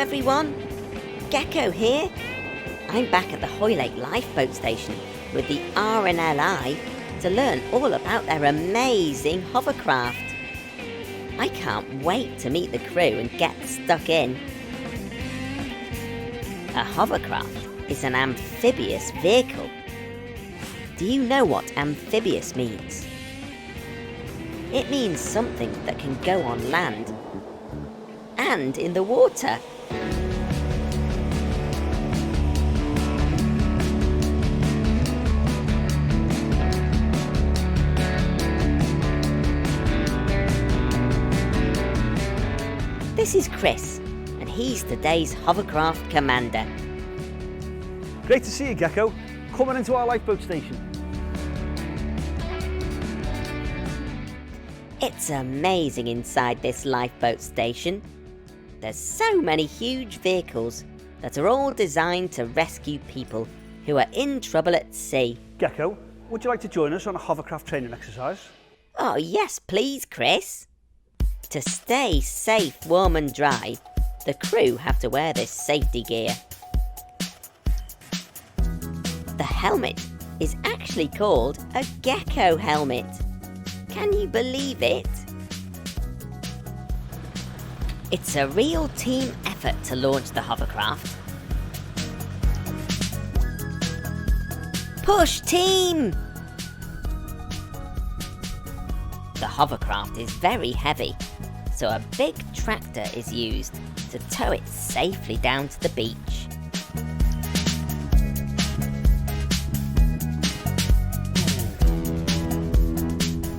everyone, Gecko here. I'm back at the Hoylake Lifeboat Station with the RNLI to learn all about their amazing hovercraft. I can't wait to meet the crew and get stuck in. A hovercraft is an amphibious vehicle. Do you know what amphibious means? It means something that can go on land and in the water. This is Chris, and he's today's hovercraft commander. Great to see you, Gecko. Coming into our lifeboat station. It's amazing inside this lifeboat station. There's so many huge vehicles that are all designed to rescue people who are in trouble at sea. Gecko, would you like to join us on a hovercraft training exercise? Oh yes, please, Chris. To stay safe, warm and dry, the crew have to wear this safety gear. The helmet is actually called a Gecko helmet. Can you believe it? It's a real team effort to launch the hovercraft. Push, team! The hovercraft is very heavy, so a big tractor is used to tow it safely down to the beach.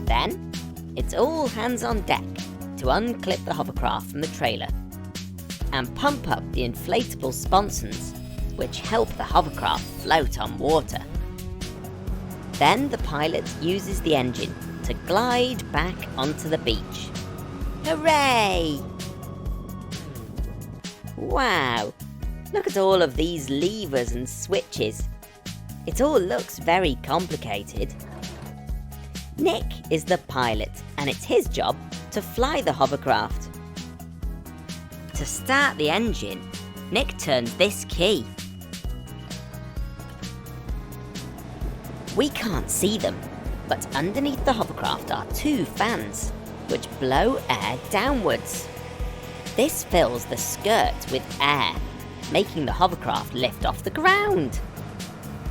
Then, it's all hands on deck to unclip the hovercraft from the trailer and pump up the inflatable sponsons which help the hovercraft float on water. Then the pilot uses the engine to glide back onto the beach. Hooray! Wow, look at all of these levers and switches. It all looks very complicated. Nick is the pilot, and it's his job to fly the hovercraft. To start the engine, Nick turns this key. We can't see them, but underneath the hovercraft are two fans, which blow air downwards. This fills the skirt with air, making the hovercraft lift off the ground.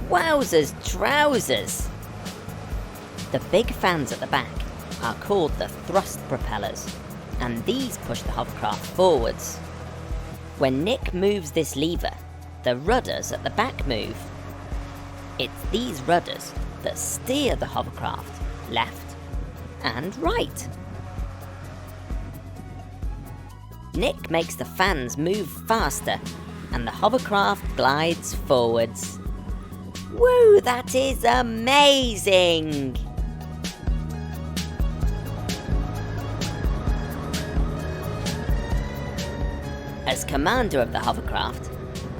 Wowzers trousers! The big fans at the back are called the thrust propellers, and these push the hovercraft forwards. When Nick moves this lever, the rudders at the back move. It's these rudders that steer the hovercraft left and right. Nick makes the fans move faster, and the hovercraft glides forwards. Woo, that is amazing! As commander of the hovercraft,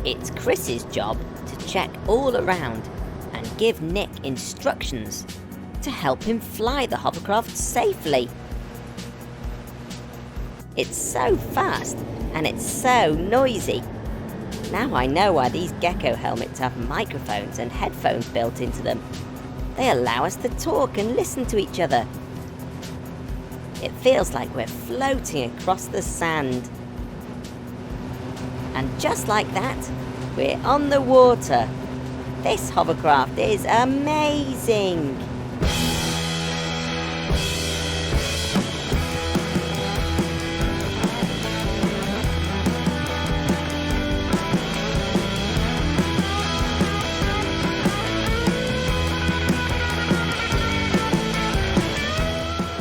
it's Chris's job to check all around and give Nick instructions to help him fly the hovercraft safely. It's so fast and it's so noisy. Now I know why these Gecko helmets have microphones and headphones built into them. They allow us to talk and listen to each other. It feels like we're floating across the sand. And just like that, we're on the water. This hovercraft is amazing!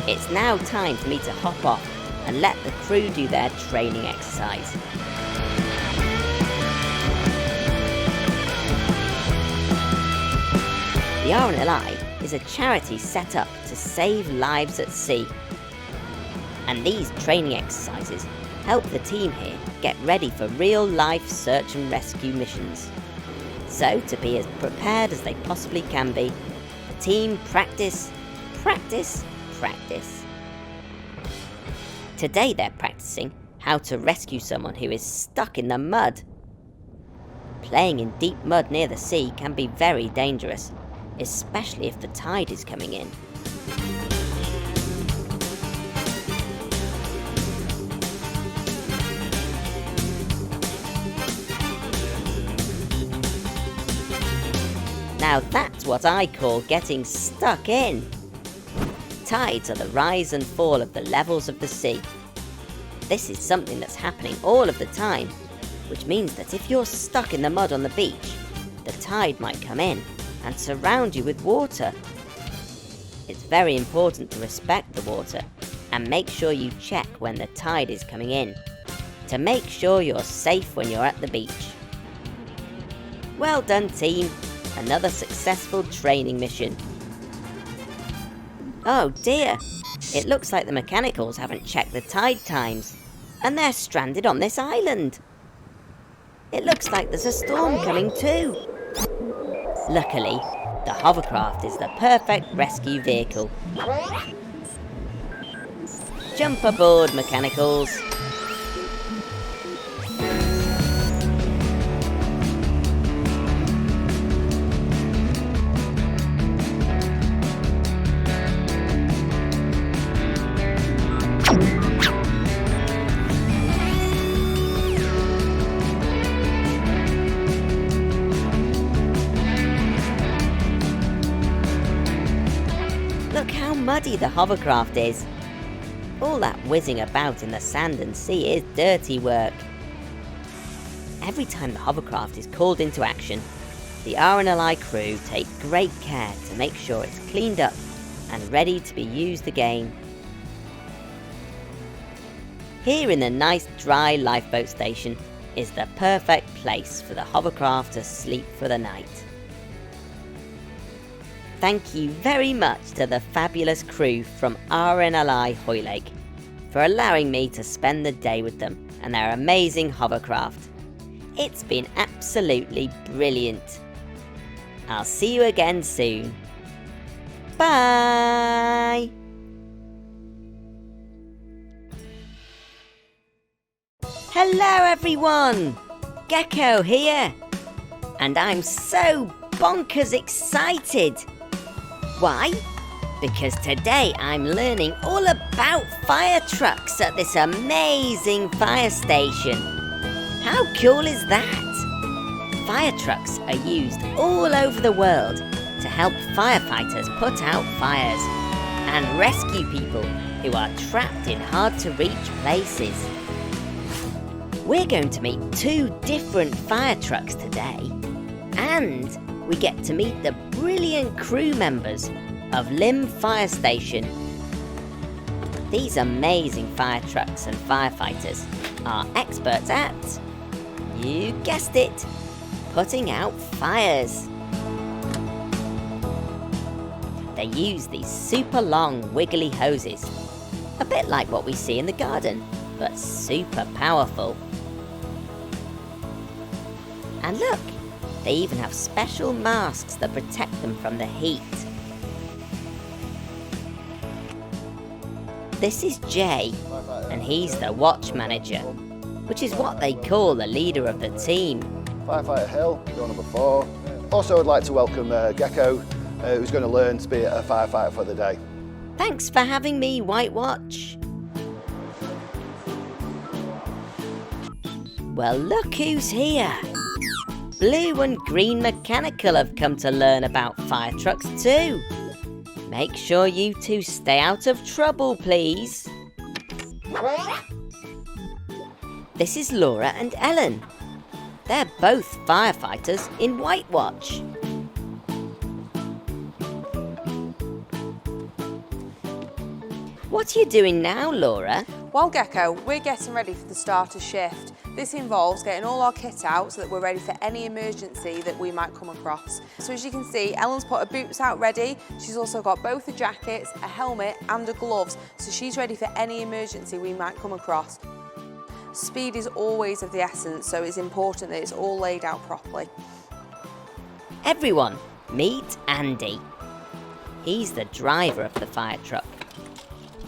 It's now time for me to hop off and let the crew do their training exercise. The RNLI is a charity set up to save lives at sea. And these training exercises help the team here get ready for real-life search and rescue missions. So, to be as prepared as they possibly can be, the team practice, practice, practice. Today they're practicing how to rescue someone who is stuck in the mud. Playing in deep mud near the sea can be very dangerous, especially if the tide is coming in. Now that's what I call getting stuck in. Tides are the rise and fall of the levels of the sea. This is something that's happening all of the time, which means that if you're stuck in the mud on the beach, the tide might come in and surround you with water. It's very important to respect the water and make sure you check when the tide is coming in, to make sure you're safe when you're at the beach. Well done, team! Another successful training mission. Oh dear, it looks like the mechanicals haven't checked the tide times, and they're stranded on this island. It looks like there's a storm coming too. Luckily, the hovercraft is the perfect rescue vehicle. Jump aboard, mechanicals. Look how muddy the hovercraft is. All that whizzing about in the sand and sea is dirty work. Every time the hovercraft is called into action, the RNLI crew take great care to make sure it's cleaned up and ready to be used again. Here in the nice dry lifeboat station is the perfect place for the hovercraft to sleep for the night. Thank you very much to the fabulous crew from RNLI Hoylake for allowing me to spend the day with them and their amazing hovercraft. It's been absolutely brilliant. I'll see you again soon. Bye! Hello everyone! Gecko here! And I'm so bonkers excited! Why? Because today I'm learning all about fire trucks at this amazing fire station. How cool is that? Fire trucks are used all over the world to help firefighters put out fires and rescue people who are trapped in hard-to-reach places. We're going to meet 2 different fire trucks today, and we get to meet the brilliant crew members of Lim Fire Station. These amazing fire trucks and firefighters are experts at, you guessed it, putting out fires. They use these super long wiggly hoses, a bit like what we see in the garden, but super powerful. And look, they even have special masks that protect them from the heat. This is Jay, and he's the watch manager, which is what they call the leader of the team. Firefighter Hill, door number 4. Also, I'd like to welcome Gecko, who's going to learn to be a firefighter for the day. Thanks for having me, White Watch. Well, look who's here. Blue and Green Mechanical have come to learn about fire trucks too. Make sure you 2 stay out of trouble, please. This is Laura and Ellen. They're both firefighters in White Watch. What are you doing now, Laura? Well, Gecko, we're getting ready for the start of shift. This involves getting all our kit out so that we're ready for any emergency that we might come across. So as you can see, Ellen's put her boots out ready. She's also got both the jackets, a helmet and the gloves, so she's ready for any emergency we might come across. Speed is always of the essence, so it's important that it's all laid out properly. Everyone, meet Andy. He's the driver of the fire truck.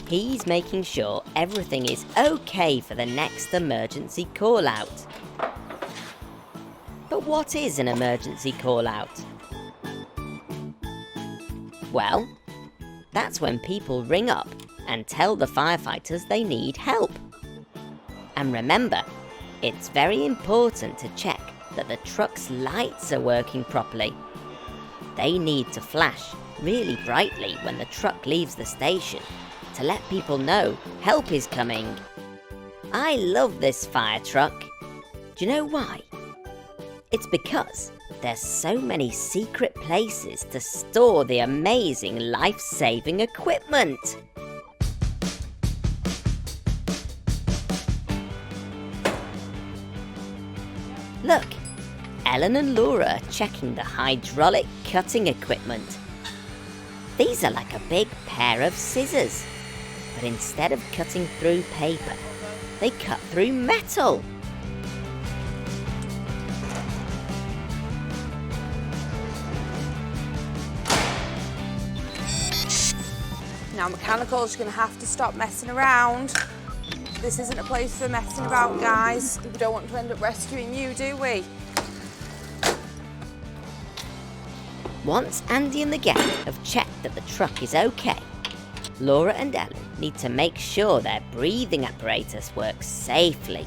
He's making sure everything is okay for the next emergency call-out. But what is an emergency call-out? Well, that's when people ring up and tell the firefighters they need help. And remember, it's very important to check that the truck's lights are working properly. They need to flash really brightly when the truck leaves the station to let people know help is coming. I love this fire truck. Do you know why? It's because there's so many secret places to store the amazing life-saving equipment. Look, Ellen and Laura are checking the hydraulic cutting equipment. These are like a big pair of scissors, but instead of cutting through paper, they cut through metal. Now mechanicals, you're going to have to stop messing around. This isn't a place for messing about, guys. We don't want to end up rescuing you, do we? Once Andy and the Gecko have checked that the truck is okay, Laura and Ellen need to make sure their breathing apparatus works safely.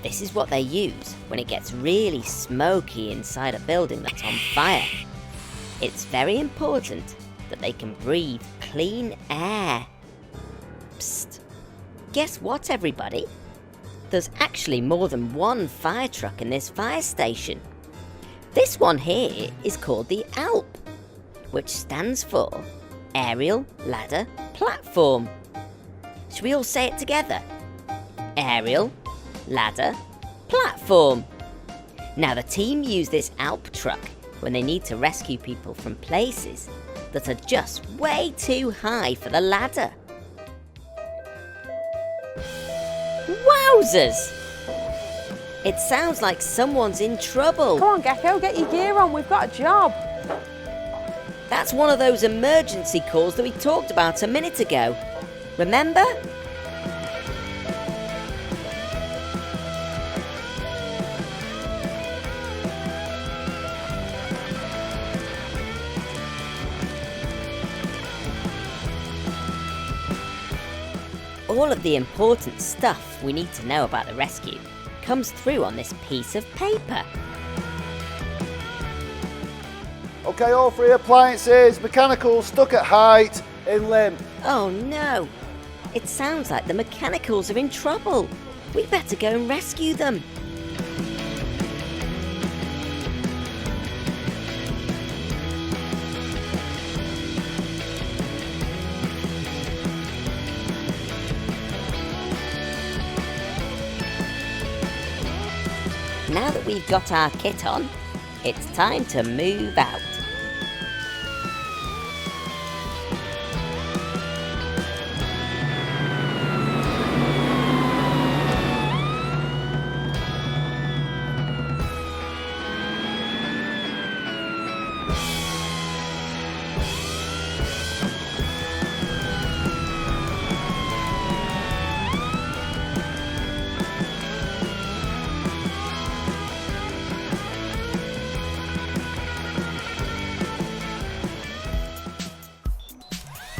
This is what they use when it gets really smoky inside a building that's on fire. It's very important that they can breathe clean air. Psst. Guess what, everybody? There's actually more than one fire truck in this fire station. This one here is called the ALP, which stands for Aerial Ladder Platform. Should we all say it together? Aerial Ladder Platform. Now the team use this ALP truck when they need to rescue people from places that are just way too high for the ladder. Wowzers! It sounds like someone's in trouble. Come on, Gecko, get your gear on. We've got a job. That's one of those emergency calls that we talked about a minute ago. Remember? All of the important stuff we need to know about the rescue comes through on this piece of paper. Okay, all three appliances, mechanicals stuck at height, in limp. Oh no! It sounds like the mechanicals are in trouble. We better go and rescue them. Now that we've got our kit on, it's time to move out.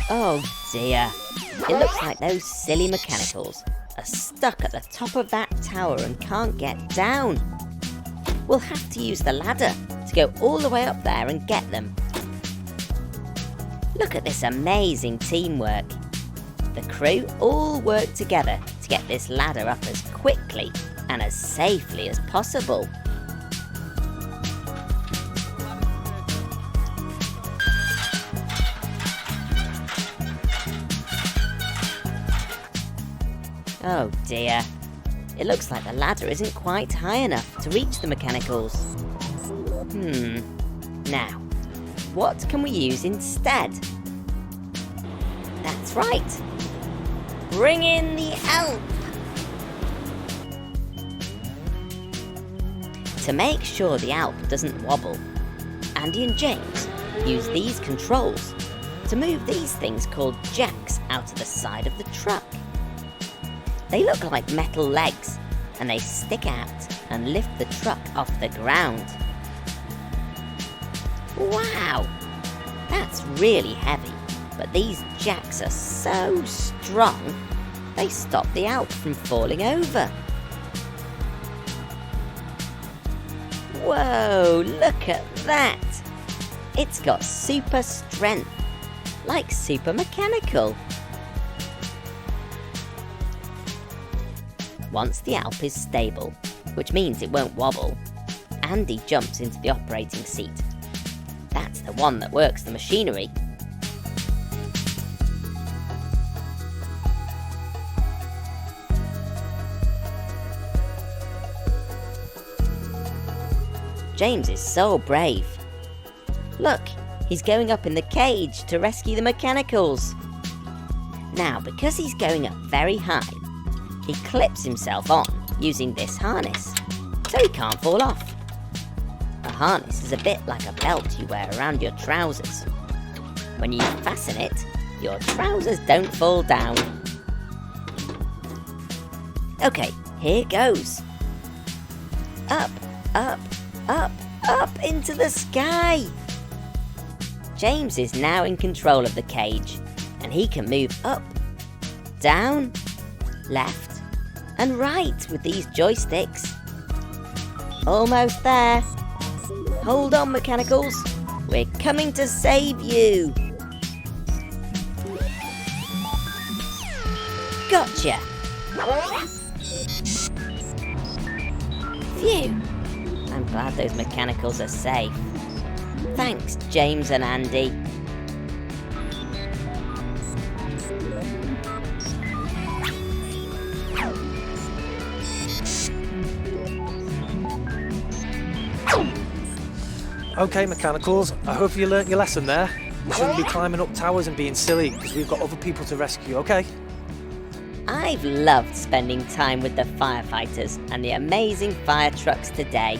Oh dear, it looks like those silly mechanicals are stuck at the top of that tower and can't get down. We'll have to use the ladder to go all the way up there and get them. Look at this amazing teamwork. The crew all work together to get this ladder up as quickly and as safely as possible. Oh dear, it looks like the ladder isn't quite high enough to reach the mechanicals. Now, what can we use instead? That's right, bring in the ALP! To make sure the ALP doesn't wobble, Andy and James use these controls to move these things called jacks out of the side of the truck. They look like metal legs, and they stick out and lift the truck off the ground. Wow! That's really heavy, but these jacks are so strong, they stop the Alp from falling over. Whoa, look at that! It's got super strength, like super mechanical. Once the Alp is stable, which means it won't wobble, Andy jumps into the operating seat. That's the one that works the machinery. James is so brave. Look, he's going up in the cage to rescue the mechanicals. Now, because he's going up very high, he clips himself on using this harness, so he can't fall off. A harness is a bit like a belt you wear around your trousers. When you fasten it, your trousers don't fall down. Okay, here goes. Up, up, up, up into the sky! James is now in control of the cage, and he can move up, down, left, and right with these joysticks. Almost there. Hold on, mechanicals. We're coming to save you. Gotcha. Phew. I'm glad those mechanicals are safe. Thanks, James and Andy. Okay, mechanicals, I hope you learnt your lesson there. You shouldn't be climbing up towers and being silly, because we've got other people to rescue, okay? I've loved spending time with the firefighters and the amazing fire trucks today.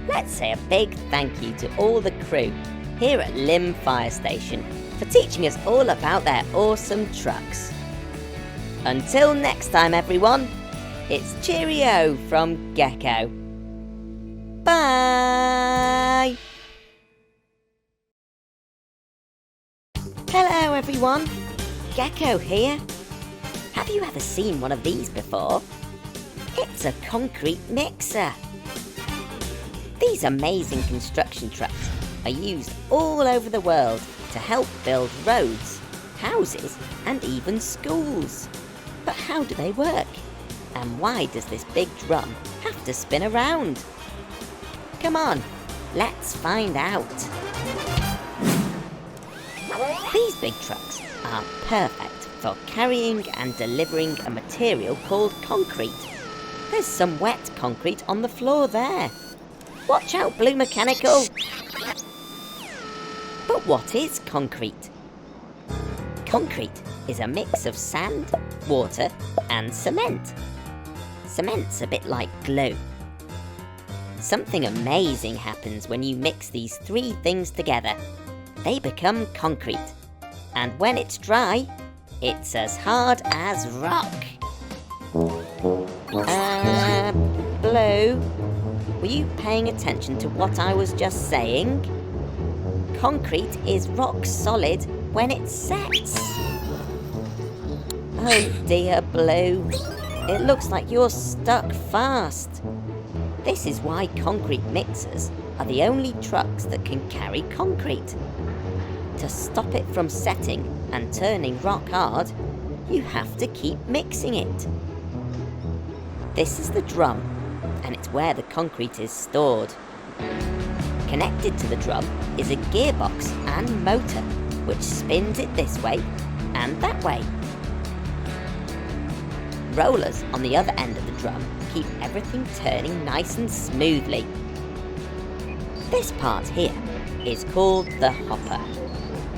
Let's say a big thank you to all the crew here at Lymm Fire Station for teaching us all about their awesome trucks. Until next time, everyone, it's cheerio from Gecko. Bye! Hello everyone, Gecko here. Have you ever seen one of these before? It's a concrete mixer. These amazing construction trucks are used all over the world to help build roads, houses, and even schools. But how do they work? And why does this big drum have to spin around? Come on, let's find out. These big trucks are perfect for carrying and delivering a material called concrete. There's some wet concrete on the floor there. Watch out, Blue Mechanical! But what is concrete? Concrete is a mix of sand, water, and cement. Cement's a bit like glue. Something amazing happens when you mix these three things together. They become concrete. And when it's dry, it's as hard as rock. Blue, were you paying attention to what I was just saying? Concrete is rock solid when it sets. Oh dear, Blue. It looks like you're stuck fast. This is why concrete mixers are the only trucks that can carry concrete. To stop it from setting and turning rock hard, you have to keep mixing it. This is the drum, and it's where the concrete is stored. Connected to the drum is a gearbox and motor, which spins it this way and that way. Rollers on the other end of the drum keep everything turning nice and smoothly. This part here is called the hopper,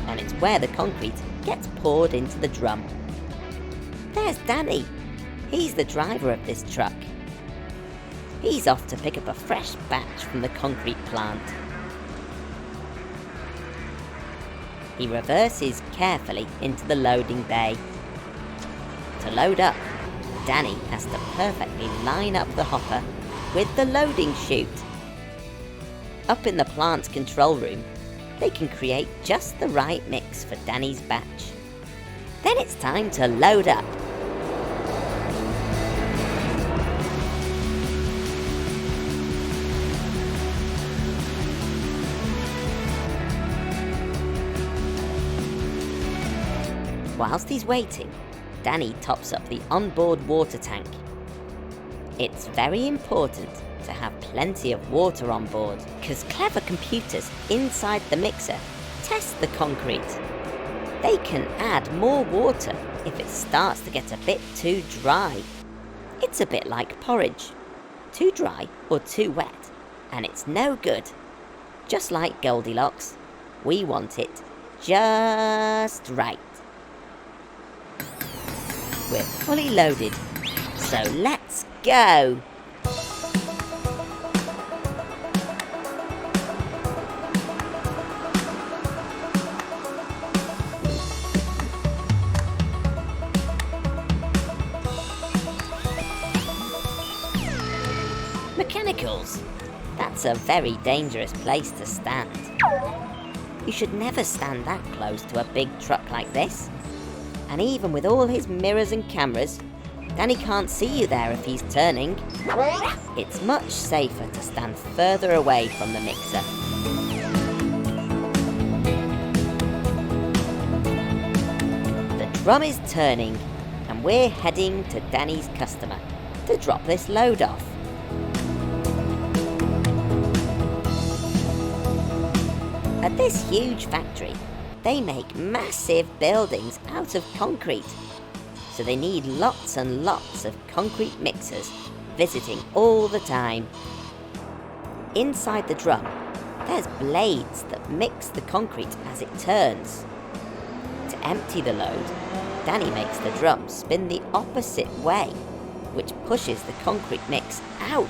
and it's where the concrete gets poured into the drum. There's Danny. He's the driver of this truck. He's off to pick up a fresh batch from the concrete plant. He reverses carefully into the loading bay. To load up, Danny has to perfectly line up the hopper with the loading chute. Up in the plant's control room, they can create just the right mix for Danny's batch. Then it's time to load up. Whilst he's waiting, Danny tops up the onboard water tank. It's very important to have plenty of water on board, because clever computers inside the mixer test the concrete. They can add more water if it starts to get a bit too dry. It's a bit like porridge. Too dry or too wet, and it's no good. Just like Goldilocks, we want it just right. We're fully loaded, so let's go! Mechanicals! That's a very dangerous place to stand. You should never stand that close to a big truck like this. And even with all his mirrors and cameras, Danny can't see you there if he's turning. It's much safer to stand further away from the mixer. The drum is turning, and we're heading to Danny's customer to drop this load off. At this huge factory, they make massive buildings out of concrete, so they need lots and lots of concrete mixers visiting all the time. Inside the drum, there's blades that mix the concrete as it turns. To empty the load, Danny makes the drum spin the opposite way, which pushes the concrete mix out.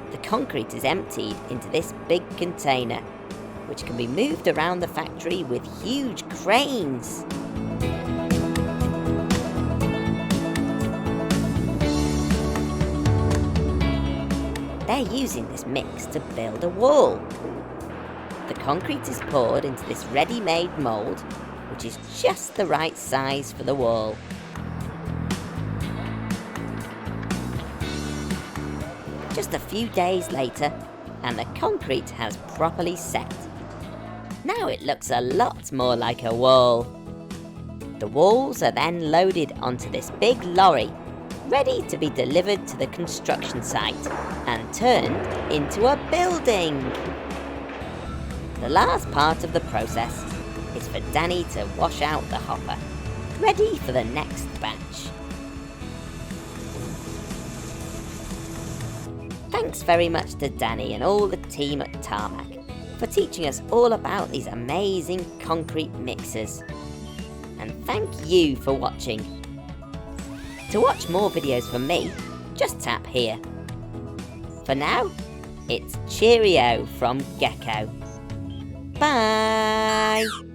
The concrete is emptied into this big container, which can be moved around the factory with huge cranes. They're using this mix to build a wall. The concrete is poured into this ready-made mould, which is just the right size for the wall. Just a few days later, and the concrete has properly set. Now it looks a lot more like a wall. The walls are then loaded onto this big lorry, ready to be delivered to the construction site and turned into a building. The last part of the process is for Danny to wash out the hopper, ready for the next batch. Thanks very much to Danny and all the team at Tarmac for teaching us all about these amazing concrete mixers. And thank you for watching. To watch more videos from me, just tap here. For now, it's cheerio from Gecko. Bye!